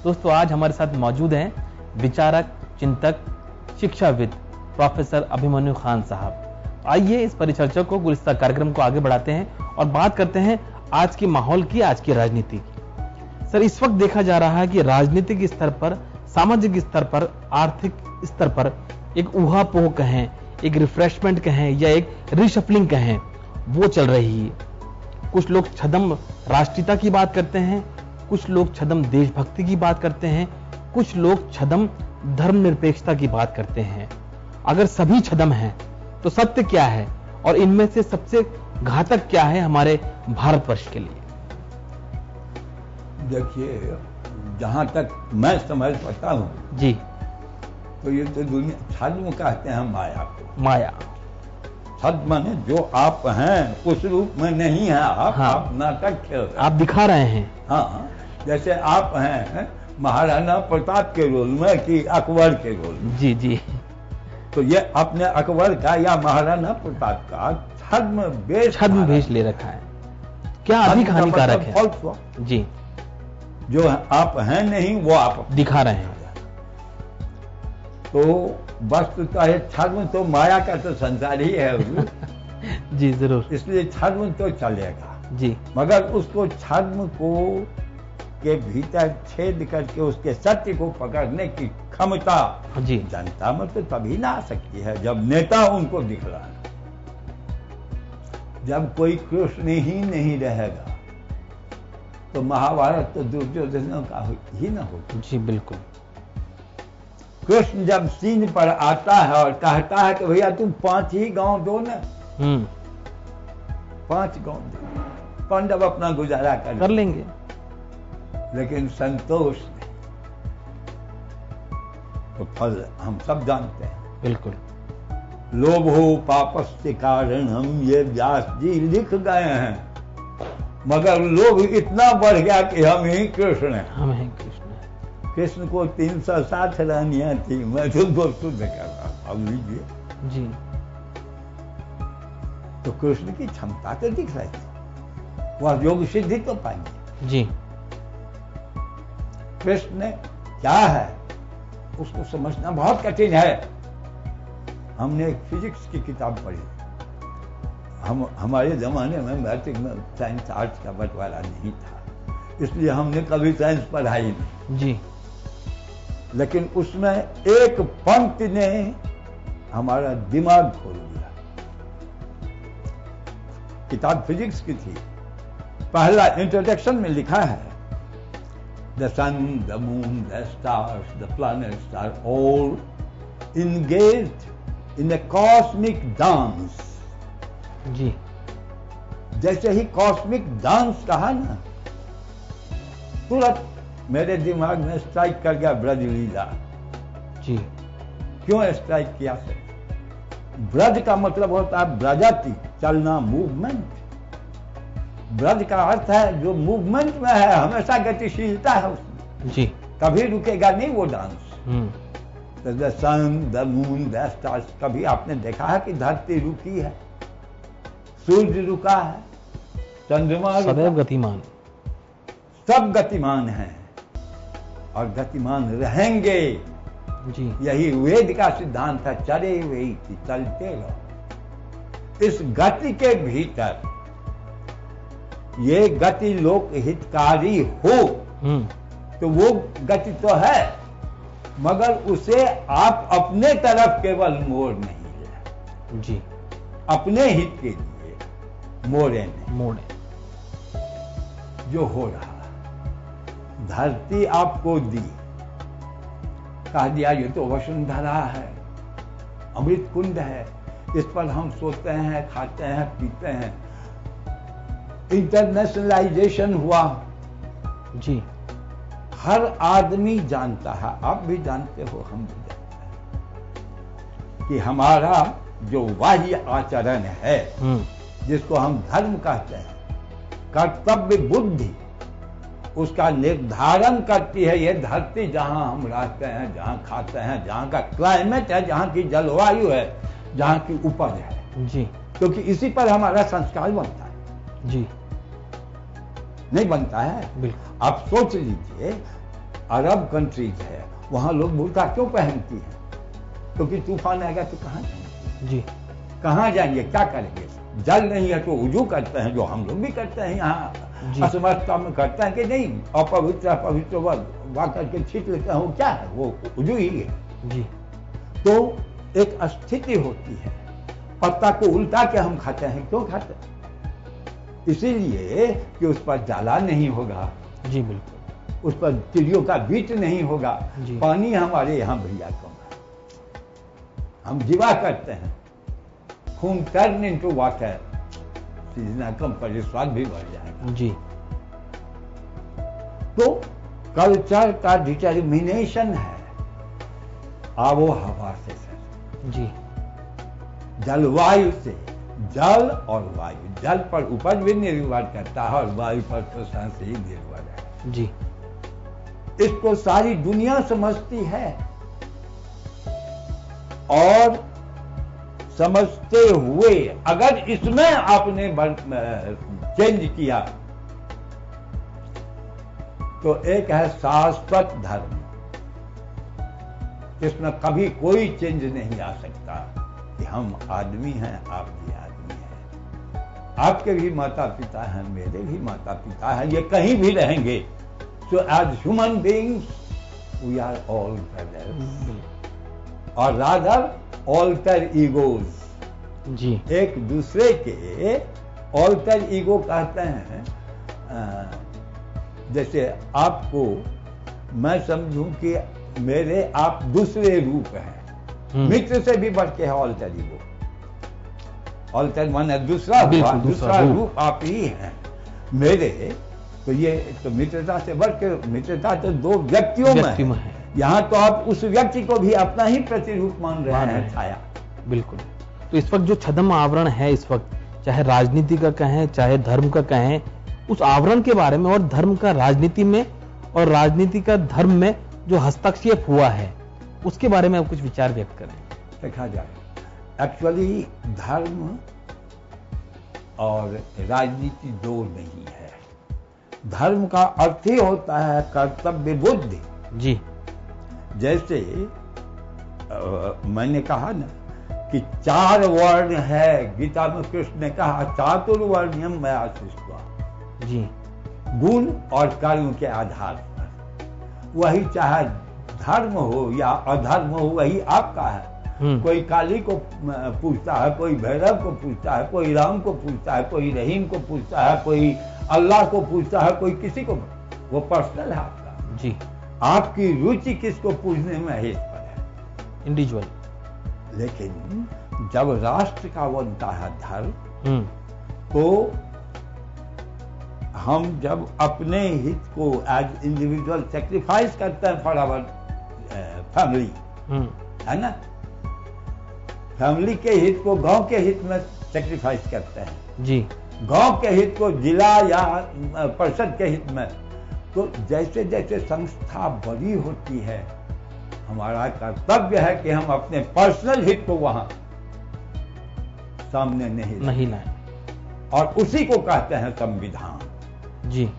दोस्तों आज हमारे साथ मौजूद हैं विचारक, चिंतक, शिक्षाविद प्रोफेसर अभिमन्यु खान साहब। आइए इस परिचर्चा को, गुलिस्ता कार्यक्रम को आगे बढ़ाते हैं और बात करते हैं आज के माहौल की, आज की राजनीति की। सर, इस वक्त देखा जा रहा है कि राजनीतिक स्तर पर, सामाजिक स्तर पर, आर्थिक स्तर पर एक ऊहापोह कहें, एक रिफ्रेशमेंट कहें या एक रीशफलिंग कहें, वो चल रही है। कुछ लोग छदम राष्ट्रीयता की बात करते हैं, कुछ लोग छदम देशभक्ति की बात करते हैं, कुछ लोग छदम धर्मनिरपेक्षता की बात करते हैं। अगर सभी छदम हैं तो सत्य क्या है और इनमें से सबसे घातक क्या है हमारे भारतवर्ष के लिए? देखिए, जहां तक मैं समझ सकता हूं जी, तो ये तो दुनिया छद्म कहते हैं माया को। माया, छद्म माने जो आप हैं उस रूप में नहीं है आप। हाँ। आप नाटक खेल रहे हैं। आप दिखा रहे हैं। हाँ, जैसे आप हैं महाराणा प्रताप के रोल में कि अकबर के रोल में। जी जी, तो ये अपने अकबर का या महाराणा प्रताप का छद्म भेष ले रखा है। क्या अधिक हानिकारक है? जी, जो आप हैं नहीं वो आप दिखा रहे हैं। तो वस्तुतः है छद्म तो माया का तो संसार ही है जी जरूर, इसलिए छद्म तो चलेगा जी, मगर उसको छद्म को के भीतर छेद करके उसके सत्य को पकड़ने की क्षमता जी, जनता में तो तभी ना आ सकती है जब नेता उनको दिखलाए। जब कोई कृष्ण ही नहीं रहेगा तो महाभारत तो दुर्योधनों का ही ना हो। जी बिल्कुल। कृष्ण जब सीन पर आता है और कहता है कि भैया तुम 5 ही गांव दो ना, 5 गांव दो, पांडव अपना गुजारा कर लेंगे। लेकिन संतोष नहीं, तो फल हम सब जानते हैं। बिल्कुल। लोभो पापस्य कारणम, ये व्यास जी लिख गए हैं। मगर लोभ इतना बढ़ गया कि हम ही कृष्ण हैं। हम हैं कृष्ण। कृष्ण को 360 रानियां थी, मैं तुमको शुद्ध कर रहा हूं, अब लीजिए जी। तो कृष्ण की क्षमता तो दिख रही थी, वह योग सिद्धि तो पाएंगे जी। कृष्ण क्या है उसको समझना बहुत कठिन है। हमने एक फिजिक्स की किताब पढ़ी, हमारे जमाने में मैट्रिक में साइंस आर्ट्स का बंटवारा नहीं था, इसलिए हमने कभी साइंस पढ़ाई नहीं जी। लेकिन उसमें एक पंक्ति ने हमारा दिमाग खोल दिया। किताब फिजिक्स की थी, पहला इंट्रोडक्शन में लिखा है the sun, the moon, the stars, the planets are all engaged in a cosmic dance। जी। जैसे ही कॉस्मिक डांस कहा ना, तुरंत मेरे दिमाग में स्ट्राइक कर गया ब्रजलीला। जी। क्यों स्ट्राइक किया सर? ब्रज का मतलब होता है ब्रजति, चलना, मूवमेंट। ब्रज का अर्थ है जो मूवमेंट में है, हमेशा गतिशीलता है उसमें। जी। कभी रुकेगा नहीं वो dance. The sun, the moon, the stars, कभी आपने देखा है कि धरती रुकी है, सूर्य रुका है, चंद्रमा सदैव गतिमान, सब गतिमान हैं और गतिमान रहेंगे। जी। यही वेद का सिद्धांत है, चले हुए चलते रहो। इस गति के भीतर ये गति लोक हितकारी हो तो वो गति तो है, मगर उसे आप अपने तरफ केवल मोड़ नहीं ले, जी, अपने हित के लिए मोड़े नहीं। मोड़े जो हो रहा, धरती आपको दी, कह दिया ये तो वसुंधरा है, अमृत कुंड है, इस पर हम सोते हैं, खाते हैं, पीते हैं। इंटरनेशनलाइजेशन हुआ जी। हर आदमी जानता है, आप भी जानते हो, हम भी जानते हैं कि हमारा जो बाह्य आचरण है, जिसको हम धर्म कहते हैं, कर्तव्य बुद्धि उसका निर्धारण करती है ये धरती, जहां हम रहते हैं, जहां खाते हैं, जहां का क्लाइमेट है, जहां की जलवायु है, जहां की उपज है जी। क्योंकि इसी पर हमारा संस्कार बनता है जी। नहीं बनता है? बिल्कुल। आप सोच लीजिए अरब कंट्रीज है, वहां लोग बुर्का क्यों पहनती हैं? क्योंकि तूफान आएगा तो कहाँ जाएंगे? जी, कहाँ जाएंगे, क्या करेंगे? जल नहीं है तो वुजू करते हैं, जो हम लोग भी करते हैं यहाँ असमर्थता में करते हैं कि नहीं, अपवित्र वा करके छीट लेते हैं, वो क्या है? वो वुजू ही है जी। तो एक स्थिति होती है। पत्ता को उल्टा के हम खाते हैं, क्यों खाते हैं? इसीलिए कि उस पर जाला नहीं होगा, जी बिल्कुल, उस पर चिड़ियों का बीट नहीं होगा। जी। पानी हमारे यहाँ भैया कम है, हम जीवा करते हैं, खून टर्न इनटू वाटर, सीजना कम पर स्वाद भी बढ़ जाएगा। जी। तो कल्चर का डिटर्मिनेशन है आबो हवा से सर, जी, जलवायु से। जल और वायु, जल पर उपज भी निर्भर करता है और वायु पर तो सांस ही निर्भर है। जी। इसको सारी दुनिया समझती है और समझते हुए अगर इसमें आपने चेंज किया तो एक है शाश्वत धर्म, इसमें कभी कोई चेंज नहीं आ सकता कि हम आदमी हैं, आप भी आदमी हैं, आपके भी माता पिता हैं, मेरे भी माता पिता हैं, ये कहीं भी रहेंगे। So as human beings we are all brothers और रादर ऑल्टर ईगोज। जी। एक दूसरे के ऑल्टर ईगो कहते हैं। जैसे आपको मैं समझूं कि मेरे आप दूसरे रूप हैं, मित्र से भी बढ़ के है ऑल्टर ईगो। ऑल्टर माने दूसरा रूप आप ही हैं मेरे, तो ये तो मित्रता से बढ़ के, मित्रता तो दो व्यक्तियों में है। यहाँ तो आप उस व्यक्ति को भी अपना ही प्रतिरूप मान रहे हैं, छाया। बिल्कुल। तो इस वक्त जो छद्म आवरण है, इस वक्त चाहे राजनीति का कहें चाहे धर्म का कहें, उस आवरण के बारे में और धर्म का राजनीति में और राजनीति का धर्म में जो हस्तक्षेप हुआ है उसके बारे में आप कुछ विचार व्यक्त करें। देखा जाए एक्चुअली धर्म और राजनीति दो नहीं है। धर्म का अर्थ ही होता है कर्तव्य बुद्धि। जी। जैसे मैंने कहा ना कि 4 वर्ण है, गीता में कृष्ण ने कहा चातुर्वर्ण्यम मया सृष्टवा। जी। गुण और कर्म के आधार पर, वही चाहे धर्म हो या अधर्म हो, वही आपका है। कोई काली को पूछता है, कोई भैरव को पूछता है, कोई राम को पूछता है, कोई रहीम को पूछता है, कोई अल्लाह को पूछता है, कोई किसी को, वो पर्सनल है आपका। जी। आपकी रुचि किसको पूछने में है इस पर है, इंडिविजुअल। लेकिन जब राष्ट्र का बनता है धर्म, तो हम जब अपने हित को एज इंडिविजुअल सेक्रीफाइस करते हैं फॉर आवर फैमिली, है ना, फैमिली के हित को गांव के हित में सेक्रीफाइस करते हैं। जी। गांव के हित को जिला या परिषद के हित में। तो जैसे जैसे संस्था बड़ी होती है, हमारा कर्तव्य है कि हम अपने पर्सनल हित को वहां सामने नहीं लाएं, और उसी को कहते हैं संविधान। जी।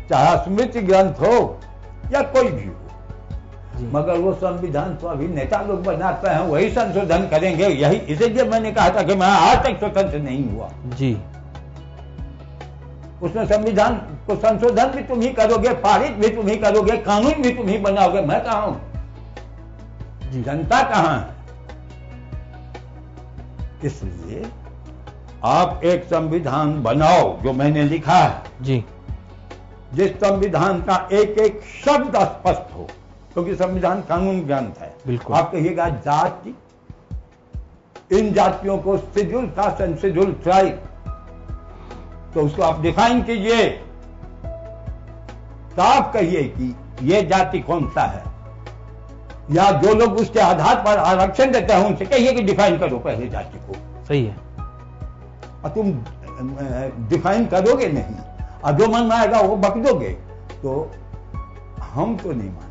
चाहे स्मृति ग्रंथ हो या कोई भी हो, मगर वो संविधान तो अभी नेता लोग बनाते हैं, वही संशोधन करेंगे। यही इसीलिए मैंने कहा था कि मैं आज तक स्वतंत्र नहीं हुआ। जी। उसमें संविधान को संशोधन भी तुम ही करोगे, पारित भी तुम ही करोगे, कानून भी तुम ही बनाओगे, मैं कहां हूं? जनता कहां है? इसलिए आप एक संविधान बनाओ जो मैंने लिखा है। जी। जिस संविधान का एक एक शब्द स्पष्ट हो, क्योंकि संविधान कानून ग्रंथ है। बिल्कुल। आप कहिएगा जाति, इन जातियों को schedule caste and schedule tribe, तो उसको आप डिफाइन कीजिए, तो आप कहिए कि ये जाति कौन सा है, या जो लोग उसके आधार पर आरक्षण देते हैं उनसे कहिए कि डिफाइन करो पहले जाति को। सही है। और तुम डिफाइन करोगे नहीं और जो मन में आएगा वो बक दोगे, तो हम तो नहीं मानेंगे।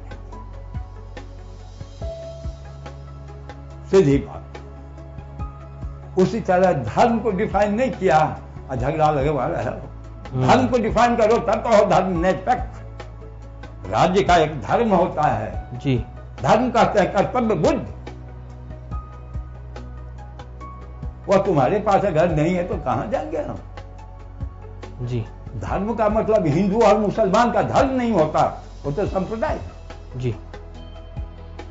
सीधी बात। उसी तरह धर्म को डिफाइन नहीं किया और झगड़ा लगे वाला है। धर्म को डिफाइन करो तब तो धर्म निरपेक्ष। राज्य का एक धर्म होता है जी। धर्म कहते हैं कर्तव्य बुद्ध। वह तुम्हारे पास अगर नहीं है तो कहां जाएंगे हम? जी। धर्म का मतलब हिंदू और मुसलमान का धर्म नहीं होता, वो तो संप्रदाय जी,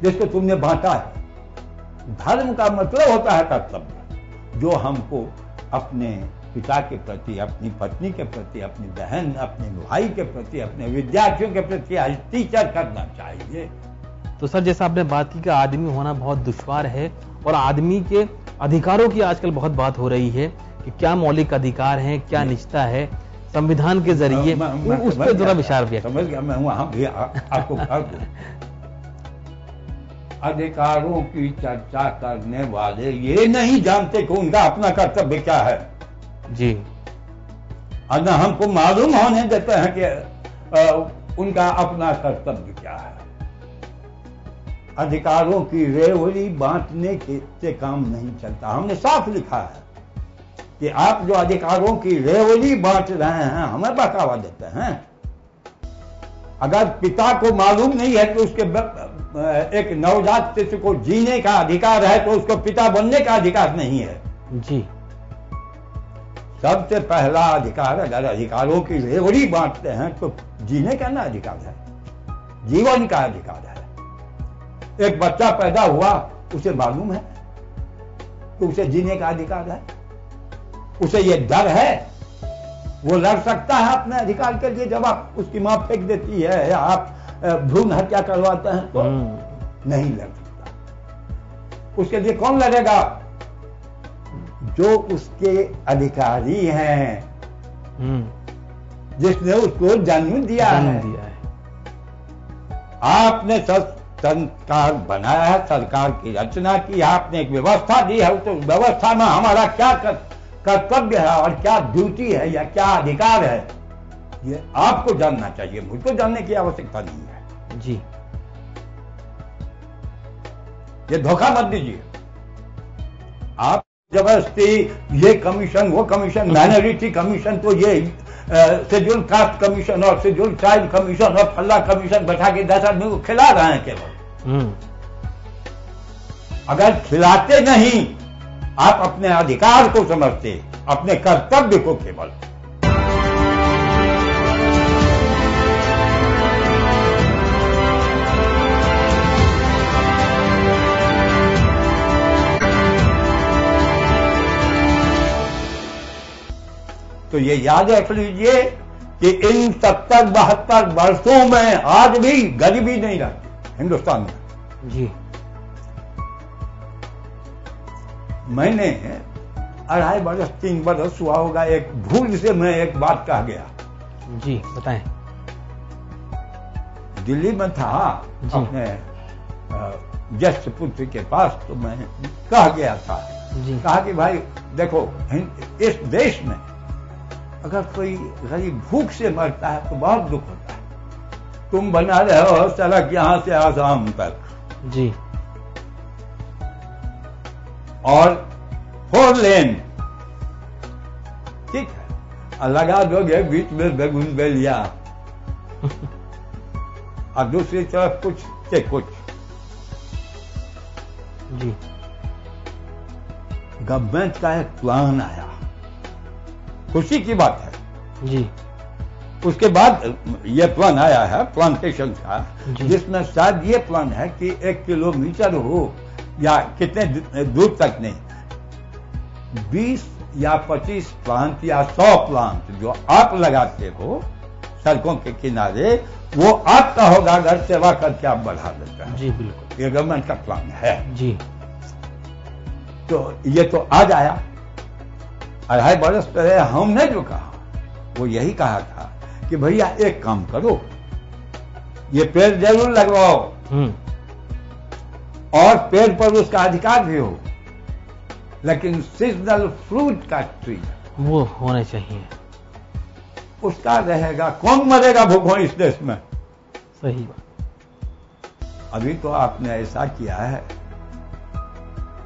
जिसको तुमने बांटा है। धर्म का मतलब होता है कर्तव्य, जो हमको अपने पिता के प्रति, अपनी पत्नी के प्रति, अपनी बहन, अपने भाई के प्रति, अपने विद्यार्थियों के प्रति आज टीचर करना चाहिए। तो सर जैसा आपने बात की कि आदमी होना बहुत दुश्वार है और आदमी के अधिकारों की आजकल बहुत बात हो रही है कि क्या मौलिक अधिकार हैं, क्या निजता है संविधान के जरिए, उस पर जरा विचार व्यक्त। समझ गया मैं, वहां भी आपको कर दूं। अधिकारों की चर्चा करने वाले ये नहीं जानते कि उनका अपना कर्तव्य क्या है जी, और न हमको मालूम होने देते हैं कि उनका अपना कर्तव्य क्या है। अधिकारों की रेवड़ी बांटने से काम नहीं चलता। हमने साफ लिखा है कि आप जो अधिकारों की रेवड़ी बांट रहे हैं, हमें बहकावा देते हैं। अगर पिता को मालूम नहीं है कि उसके एक नवजात शिशु को जीने का अधिकार है, तो उसको पिता बनने का अधिकार नहीं है जी। सबसे पहला अधिकार, अगर अधिकारों की रेवड़ी बांटते हैं तो जीने का ना अधिकार है, जीवन का अधिकार है। एक बच्चा पैदा हुआ, उसे मालूम है कि उसे जीने का अधिकार है, उसे ये डर है, वो लड़ सकता है अपने अधिकार के लिए। जब आप उसकी मां फेंक देती है या आप भ्रूण हत्या करवाते हैं तो नहीं लड़ सकता। उसके लिए कौन लड़ेगा? जो उसके अधिकारी हैं, जिसने उसको जन्म दिया है। आपने सरकार बनाया है, सरकार की रचना की, आपने एक व्यवस्था दी है, तो व्यवस्था में हमारा क्या कर्तव्य है और क्या ड्यूटी है या क्या अधिकार है, ये आपको जानना चाहिए। मुझको जानने की आवश्यकता नहीं है जी। ये धोखा मत दीजिए। आप जबरदस्ती ये कमीशन, वो कमीशन, माइनॉरिटी कमीशन, तो ये शेड्यूल कास्ट कमीशन और शेड्यूल ट्राइब कमीशन और फल्ला कमीशन बैठा के 10 आदमी को खिला रहे हैं केवल। अगर खिलाते नहीं, आप अपने अधिकार को समझते, अपने कर्तव्य को केवल। तो ये याद रख लीजिए कि इन 70-72 वर्षों में आज भी गरीबी नहीं रहती हिंदुस्तान में जी। मैंने 2.5 बरस 3 बरस हुआ होगा, एक भूल से मैं एक बात कह गया जी, बताएं। दिल्ली में था अपने ज्येष्ठ पुत्र के पास, तो मैं कह गया था जी। कहा कि भाई देखो, इस देश में अगर कोई गरीब भूख से मरता है तो बहुत दुख होता है। तुम बना रहे हो सड़क यहां से आसाम तक जी, और 4 लेन, ठीक है, लगा दोगे बीच में बेगुन बेलिया और दूसरी तरफ कुछ से कुछ जी। गवर्नमेंट का एक प्लान आया, खुशी की बात है जी। उसके बाद ये प्लान आया है प्लांटेशन का, जिसमें शायद ये प्लान है कि 1 किलोमीटर हो या कितने दूर तक नहीं, 20 या 25 प्लांट या 100 प्लांट जो आप लगाते हो सड़कों के किनारे, वो आपका होगा अगर सेवा करके आप बढ़ा देते हैं। जी बिल्कुल, ये गवर्नमेंट का प्लान है जी। तो ये तो आज आया। 2.5 बरस पहले हमने जो कहा वो यही कहा था कि भैया एक काम करो, ये पेड़ जरूर लगवाओ और पेड़ पर उसका अधिकार भी हो, लेकिन सीजनल फ्रूट का ट्री वो होने चाहिए, उसका रहेगा। कौन मरेगा भूखों इस देश में? सही बात। अभी तो आपने ऐसा किया है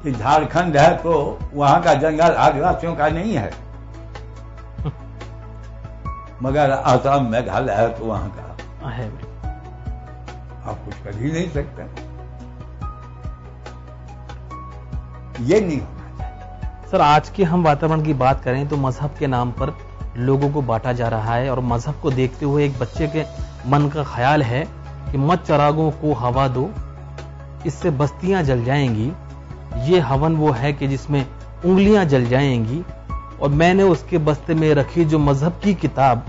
कि झारखंड है तो वहां का जंगल आदिवासियों का नहीं है, मगर आसाम मेघालय है तो वहां का है। आप कुछ कर ही नहीं सकते। ये नहीं होना चाहिए। सर, आज के हम वातावरण की बात करें तो मजहब के नाम पर लोगों को बांटा जा रहा है, और मजहब को देखते हुए एक बच्चे के मन का ख्याल है कि मत चरागों को हवा दो, इससे बस्तियां जल जाएंगी। ये हवन वो है कि जिसमें उंगलियां जल जाएंगी, और मैंने उसके बस्ते में रखी जो मजहब की किताब,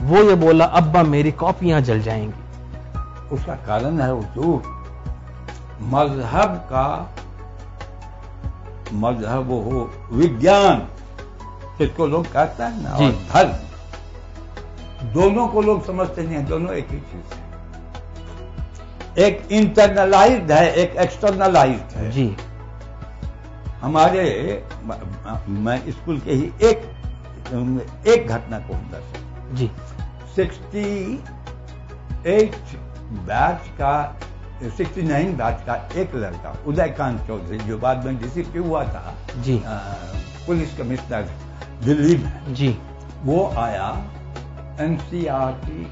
वो ये बोला अब्बा मेरी कॉपियां जल जाएंगी। उसका कारण है हुजूर, मजहब हो विज्ञान, जिसको लोग कहते हैं ना, और धर्म, दोनों को लोग समझते नहीं है। दोनों एक ही चीज है। एक इंटरनलाइज्ड है, एक एक्सटर्नलाइज्ड है। जी। हमारे मैं स्कूल के ही एक घटना को अंदर जी 69 बैच का एक लड़का उदयकांत चौधरी, जो बाद में डीसीपी हुआ था जी, पुलिस कमिश्नर दिल्ली में जी, वो आया। एनसीईआरटी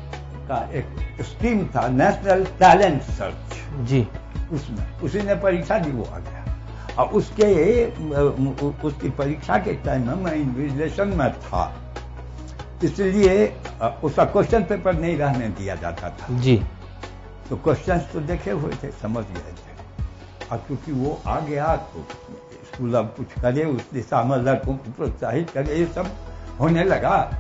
का एक स्कीम था, नेशनल टैलेंट सर्च, जी, उसमें उसी ने परीक्षा दी, वो आ गया। और उसकी परीक्षा के टाइम में मैं इन्विजिलेशन में था, इसलिए उसका क्वेश्चन पेपर नहीं रहने दिया जाता था। जी। तो क्वेश्चंस तो देखे हुए थे, समझ गए थे। और क्योंकि वो आ गया तो स्कूल अब कुछ करे, उस दिशा में लड़कों को प्रोत्साहित करे, ये सब होने लगा।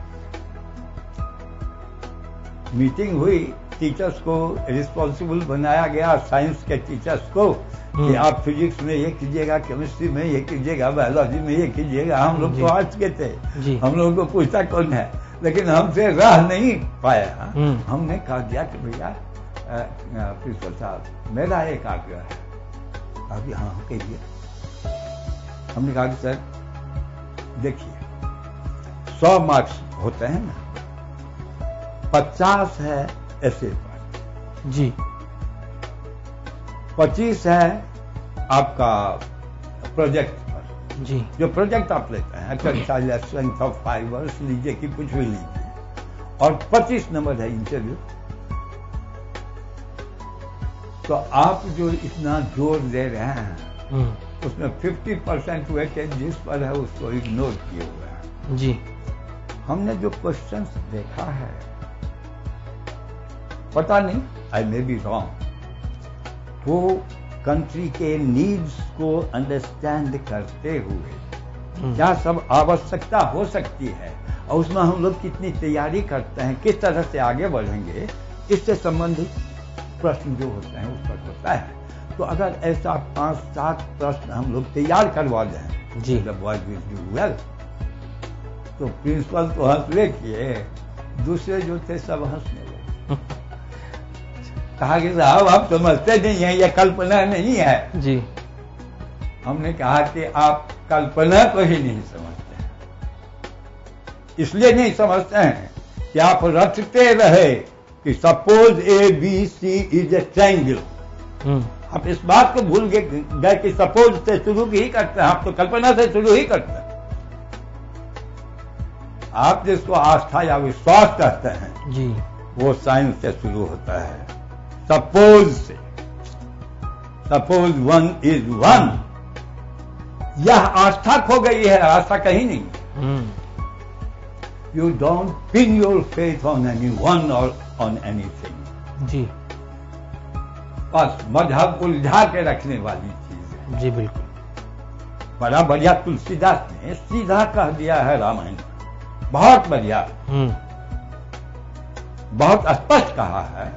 मीटिंग हुई, टीचर्स को रिस्पॉन्सिबल बनाया गया, साइंस के टीचर्स को, कि आप फिजिक्स में ये कीजिएगा, केमिस्ट्री में ये कीजिएगा, बायोलॉजी में ये कीजिएगा। हम लोग तो आर्ट्स के थे, हम लोगों को पूछता कौन है, लेकिन हमसे रह नहीं पाया। हमने कहा दिया कि भैया प्रिंसिपल साहब मेरा एक आग्रह है। अभी हाँ कहिए। हमने कहा कि सर देखिए 100 मार्क्स होते हैं ना, 50 है ऐसे पर जी, 25 है आपका प्रोजेक्ट पर जी, जो प्रोजेक्ट आप लेते हैं, टेंसाइल स्ट्रेंथ ऑफ फाइबर्स लीजिए कि कुछ भी लीजिए, और 25 नंबर है इंटरव्यू। तो आप जो इतना जोर दे रहे हैं उसमें 50% वेटेज जिस पर है उसको इग्नोर किए हुए हैं। जी। हमने जो क्वेश्चंस देखा है, पता नहीं, आई मे बी रॉन्ग, वो कंट्री के नीड्स को अंडरस्टैंड करते हुए क्या सब आवश्यकता हो सकती है और उसमें हम लोग कितनी तैयारी करते हैं, किस तरह से आगे बढ़ेंगे, इससे संबंधित प्रश्न जो होते हैं उस पर होता है। तो अगर ऐसा 5-7 प्रश्न हम लोग तैयार करवा दें, जी, the boy will do well. तो प्रिंसिपल तो हंसले किए, दूसरे जो थे सब हंसने लगे। कहा कि साहब आप समझते नहीं है, ये कल्पना नहीं है। जी। हमने कहा कि आप कल्पना को ही नहीं समझते हैं, इसलिए नहीं समझते हैं कि आप रटते रहे कि suppose ABC is a triangle. आप इस बात को भूल गए कि सपोज से शुरू ही करते हैं, आप तो कल्पना से शुरू ही करते हैं। आप जिसको आस्था या विश्वास कहते हैं जी, वो साइंस से शुरू होता है, सपोज से। सपोज 1 इज 1, यह आस्था खो गई है, आस्था कहीं नहीं। You don't pin your faith on anyone और ऑन एनीथिंग। जी, बस मजहब उलझा के रखने वाली चीज है। जी, बिल्कुल। बड़ा बढ़िया तुलसीदास ने सीधा कह दिया है रामायण, बहुत बढ़िया, बहुत स्पष्ट कहा है।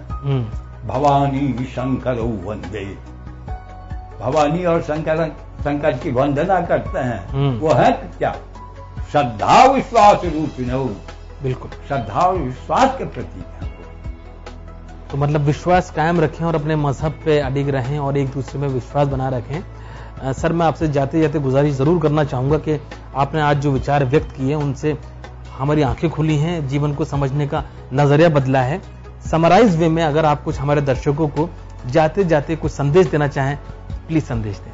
भवानी शंकर वंदे, भवानी और शंकर की वंदना करते हैं, वो है क्या? श्रद्धा विश्वास रूपिणो, बिल्कुल श्रद्धा और विश्वास के प्रतीक है। तो मतलब विश्वास कायम रखें और अपने मजहब पे अडिग रहें और एक दूसरे में विश्वास बना रखें। सर, मैं आपसे जाते जाते गुजारिश जरूर करना चाहूंगा कि आपने आज जो विचार व्यक्त किए उनसे हमारी आंखें खुली हैं, जीवन को समझने का नजरिया बदला है। समराइज वे में अगर आप कुछ हमारे दर्शकों को जाते जाते कुछ संदेश देना चाहें, प्लीज संदेश दें।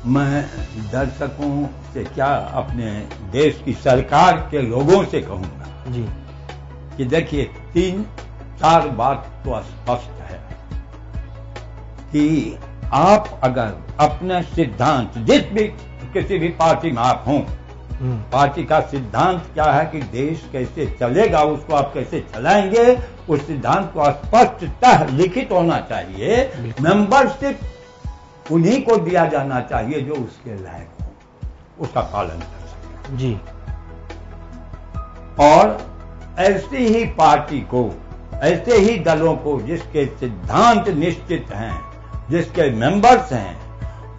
मैं दर्शकों से क्या, अपने देश की सरकार के लोगों से कहूंगा जी, कि देखिए 3 चार बात तो स्पष्ट है कि आप अगर अपने सिद्धांत, जिस भी किसी भी पार्टी में आप हों, पार्टी का सिद्धांत क्या है कि देश कैसे चलेगा, उसको आप कैसे चलाएंगे, उस सिद्धांत को स्पष्टतः लिखित होना चाहिए। मेंबरशिप उन्हीं को दिया जाना चाहिए जो उसके लायक हो, उसका पालन कर सके जी। और ऐसी ही पार्टी को, ऐसे ही दलों को जिसके सिद्धांत निश्चित हैं, जिसके मेंबर्स हैं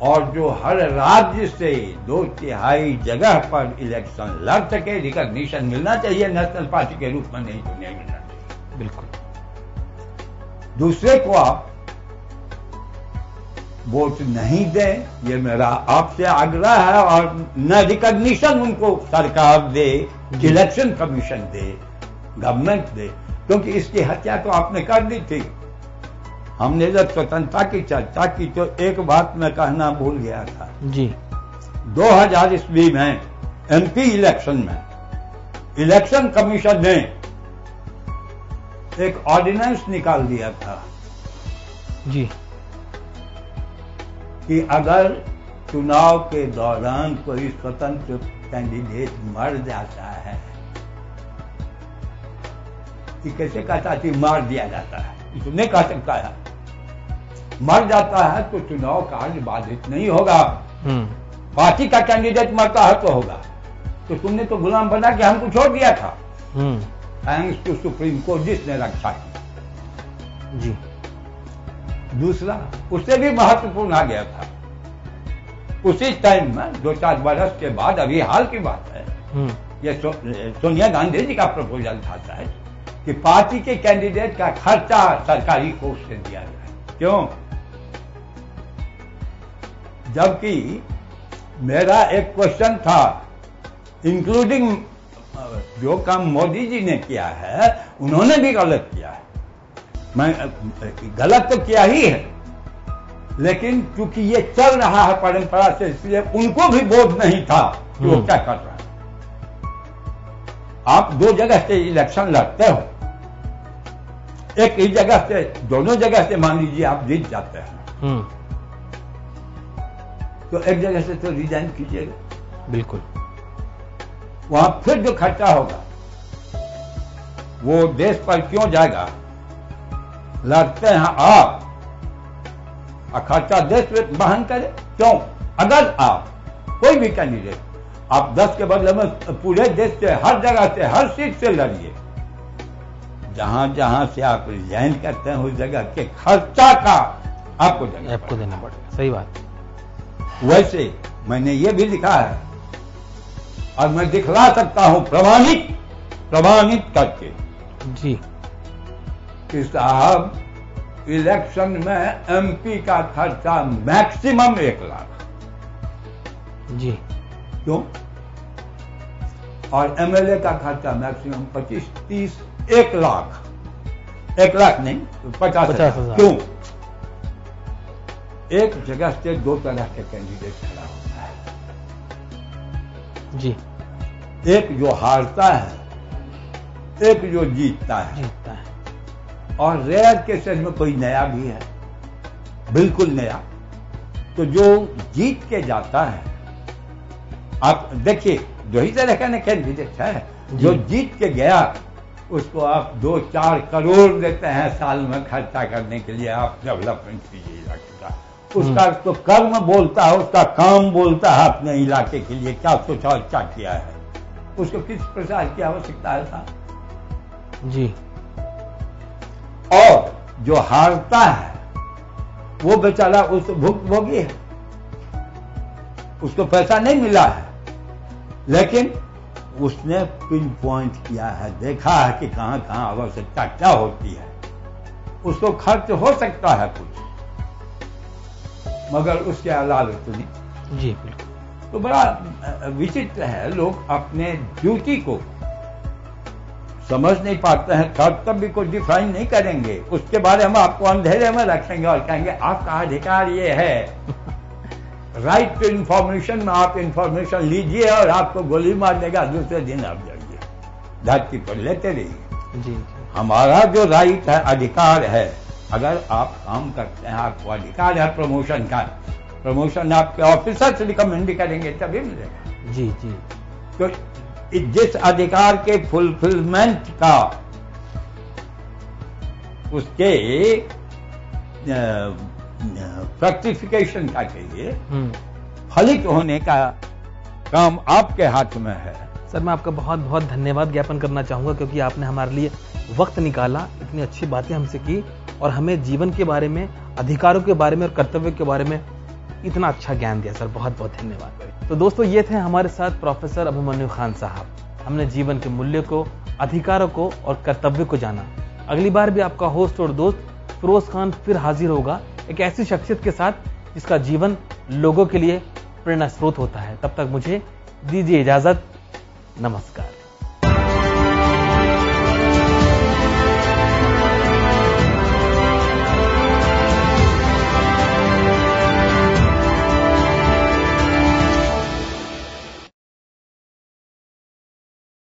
और जो हर राज्य से 2/3 जगह पर इलेक्शन लड़ सके, रिकॉग्निशन मिलना चाहिए नेशनल पार्टी के रूप में, नहीं तो नहीं मिलना चाहिए। बिल्कुल। दूसरे को आप वोट नहीं दें, ये मेरा आपसे आग्रह है, और न रिकॉग्निशन उनको सरकार दे, इलेक्शन कमीशन दे, गवर्नमेंट दे, क्योंकि इसकी हत्या तो आपने कर दी थी। हमने जब स्वतंत्रता की चर्चा की तो एक बात मैं कहना भूल गया था जी। 2000 ईस्वी में एमपी इलेक्शन में इलेक्शन कमीशन ने एक ऑर्डिनेंस निकाल दिया था जी कि अगर चुनाव के दौरान कोई स्वतंत्र कैंडिडेट मर जाता है, कि कैसे कहता थी मार दिया जाता है, इसने कह सकता है मर जाता है तो चुनाव कार्य बाधित नहीं होगा, पार्टी का कैंडिडेट मरता है तो होगा। तो तुमने तो गुलाम बना के हमको छोड़ दिया था, थैंक्स टू सुप्रीम कोर्ट जिसने रखा है जी। दूसरा, उससे भी महत्वपूर्ण आ गया था उसी टाइम में, 2-4 बरस के बाद, अभी हाल की बात है, ये सोनिया गांधी जी का प्रपोजल था शायद, कि पार्टी के कैंडिडेट का खर्चा सरकारी कोष से दिया जाए। क्यों? जबकि मेरा एक क्वेश्चन था, इंक्लूडिंग जो काम मोदी जी ने किया है उन्होंने भी गलत किया है, मैं गलत तो किया ही है, लेकिन क्योंकि ये चल रहा है परंपरा से, इसलिए उनको भी बोध नहीं था कि वो क्या कर रहा है। आप 2 जगह से इलेक्शन लड़ते हो, एक ही जगह से, दोनों जगह से मान लीजिए आप जीत जाते हैं, तो एक जगह से तो रिजाइन कीजिएगा। बिल्कुल। वहां फिर जो खर्चा होगा वो देश पर क्यों जाएगा? लड़ते हैं आप और खर्चा देश में वहन करे, क्यों? अगर आप कोई भी कैंडिडेट, आप 10 के बदले में पूरे देश से, हर जगह से, हर सीट से लड़िए, जहां जहां से आप रिजाइन करते हैं उस जगह के खर्चा का आपको देना पड़ेगा। सही बात। वैसे मैंने ये भी लिखा है और मैं दिखला सकता हूं प्रमाणित करके जी, कि साहब इलेक्शन में एमपी का खर्चा मैक्सिमम 1 लाख जी। क्यों? और एमएलए का खर्चा मैक्सिमम 25-30, 1 लाख, 1 लाख नहीं, 50,000। क्यों? एक जगह से 2 तरह के कैंडिडेट खड़ा होता है जी। एक जो हारता है, एक जो जीतता है। और रेयर केसेस में कोई नया भी है, बिल्कुल नया। तो जो जीत के जाता है, आप देखिए 2 ही तरह का कैंडिडेट है, जो जीत के गया उसको आप 2-4 करोड़ देते हैं साल में खर्चा करने के लिए, आप डेवलपमेंट कीजिए इलाके का। उसका तो कर्म बोलता है, उसका काम बोलता है अपने इलाके के लिए क्या सोचा और क्या किया है, उसको किस प्रकार की आवश्यकता है साहब जी। और जो हारता है वो बेचारा उस भुक्तभोगी है, उसको पैसा नहीं मिला है, लेकिन उसने पिन पॉइंट किया है, देखा है कि कहां कहां आवश्यकता क्या होती है, उसको खर्च हो सकता है कुछ, मगर उसके अलावा तो नहीं। जी बिल्कुल। तो बड़ा विचित्र है, लोग अपने ड्यूटी को समझ नहीं पाते हैं, कर्तव्य को डिफाइन नहीं करेंगे, उसके बारे में आपको अंधेरे में रखेंगे और कहेंगे आपका अधिकार ये है। राइट टू इंफॉर्मेशन में आप इंफॉर्मेशन लीजिए और आपको गोली मार देगा, दूसरे दिन आप जाइए, धरती पर लेते रहिए। जी। हमारा जो राइट है, अधिकार है, अगर आप काम करते हैं, आपको अधिकार है प्रमोशन का, प्रमोशन आपके ऑफिसर से रिकमेंड करेंगे तभी मिलेगा। जी जी। तो जिस अधिकार के फुलफिलमेंट का, उसके फ्रक्टिफिकेशन का के लिए फलित होने का काम आपके हाथ में है। सर, मैं आपका बहुत बहुत धन्यवाद ज्ञापन करना चाहूंगा, क्योंकि आपने हमारे लिए वक्त निकाला, इतनी अच्छी बातें हमसे की और हमें जीवन के बारे में, अधिकारों के बारे में और कर्तव्य के बारे में इतना अच्छा ज्ञान दिया। सर, बहुत बहुत धन्यवाद। तो दोस्तों, ये थे हमारे साथ प्रोफेसर अभिमन्यु खान साहब। हमने जीवन के मूल्य को, अधिकारों को और कर्तव्य को जाना। अगली बार भी आपका होस्ट और दोस्त फिरोज खान फिर हाजिर होगा, एक ऐसी शख्सियत के साथ जिसका जीवन लोगों के लिए प्रेरणा स्रोत होता है। तब तक मुझे दीजिए इजाजत। नमस्कार।